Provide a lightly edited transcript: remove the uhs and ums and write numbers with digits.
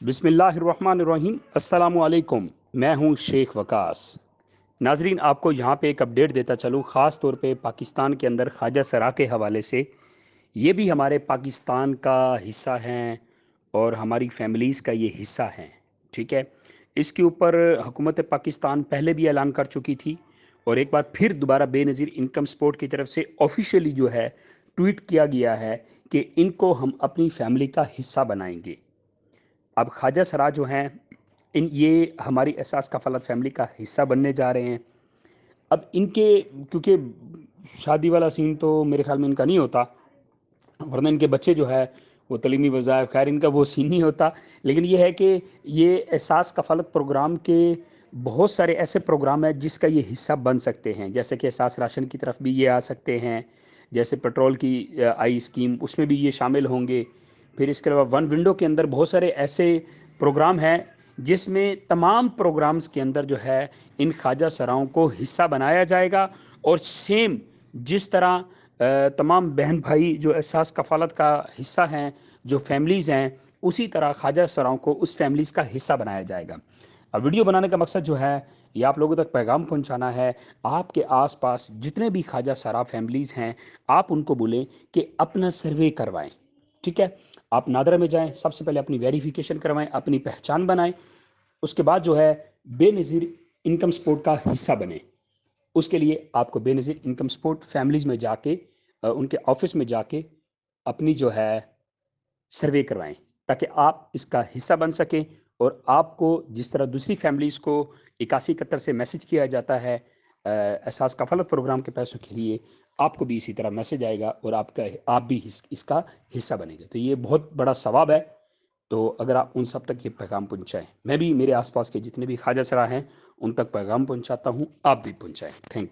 بسم اللہ الرحمن الرحیم۔ السلام علیکم، میں ہوں شیخ وقاص۔ ناظرین، آپ کو یہاں پہ ایک اپڈیٹ دیتا چلوں، خاص طور پہ پاکستان کے اندر خواجہ سرا کے حوالے سے۔ یہ بھی ہمارے پاکستان کا حصہ ہیں اور ہماری فیملیز کا یہ حصہ ہیں، ٹھیک ہے۔ اس کے اوپر حکومت پاکستان پہلے بھی اعلان کر چکی تھی، اور ایک بار پھر دوبارہ بے نظیر انکم سپورٹ کی طرف سے آفیشیلی جو ہے ٹویٹ کیا گیا ہے کہ ان کو ہم اپنی فیملی کا حصہ بنائیں گے۔ اب خواجہ سرا جو ہیں، یہ ہماری احساس کفالت فیملی کا حصہ بننے جا رہے ہیں۔ اب ان کے کیونکہ شادی والا سین تو میرے خیال میں ان کا نہیں ہوتا، ورنہ ان کے بچے جو ہے وہ تعلیمی وظائف، خیر ان کا وہ سین نہیں ہوتا، لیکن یہ ہے کہ یہ احساس کفالت پروگرام کے بہت سارے ایسے پروگرام ہیں جس کا یہ حصہ بن سکتے ہیں، جیسے کہ احساس راشن کی طرف بھی یہ آ سکتے ہیں، جیسے پیٹرول کی آئی اسکیم، اس میں بھی یہ شامل ہوں گے۔ پھر اس کے علاوہ ون ونڈو کے اندر بہت سارے ایسے پروگرام ہیں جس میں تمام پروگرامز کے اندر جو ہے ان خواجہ سراؤں کو حصہ بنایا جائے گا، اور سیم جس طرح تمام بہن بھائی جو احساس کفالت کا حصہ ہیں، جو فیملیز ہیں، اسی طرح خواجہ سراؤں کو اس فیملیز کا حصہ بنایا جائے گا۔ اب ویڈیو بنانے کا مقصد جو ہے یہ آپ لوگوں تک پیغام پہنچانا ہے۔ آپ کے آس پاس جتنے بھی خواجہ سرا فیملیز ہیں، آپ ان کو بولیں کہ اپنا سروے کروائیں، ٹھیک ہے۔ آپ نادرہ میں جائیں، سب سے پہلے اپنی ویریفیکیشن کروائیں، اپنی پہچان بنائیں، اس کے بعد جو ہے بے نظیر انکم سپورٹ کا حصہ بنیں۔ اس کے لیے آپ کو بے نظیر انکم سپورٹ فیملیز میں جا کے ان کے آفس میں جا کے اپنی جو ہے سروے کروائیں، تاکہ آپ اس کا حصہ بن سکیں، اور آپ کو جس طرح دوسری فیملیز کو 8171 سے میسج کیا جاتا ہے احساس کفالت پروگرام کے پیسوں کے لیے، آپ کو بھی اسی طرح میسج آئے گا اور آپ بھی اس کا حصہ بنیں گے۔ تو یہ بہت بڑا ثواب ہے، تو اگر آپ ان سب تک یہ پیغام پہنچائیں، میں بھی میرے آس پاس کے جتنے بھی خواجہ سرا ہیں ان تک پیغام پہنچاتا ہوں، آپ بھی پہنچائیں۔ Thank you.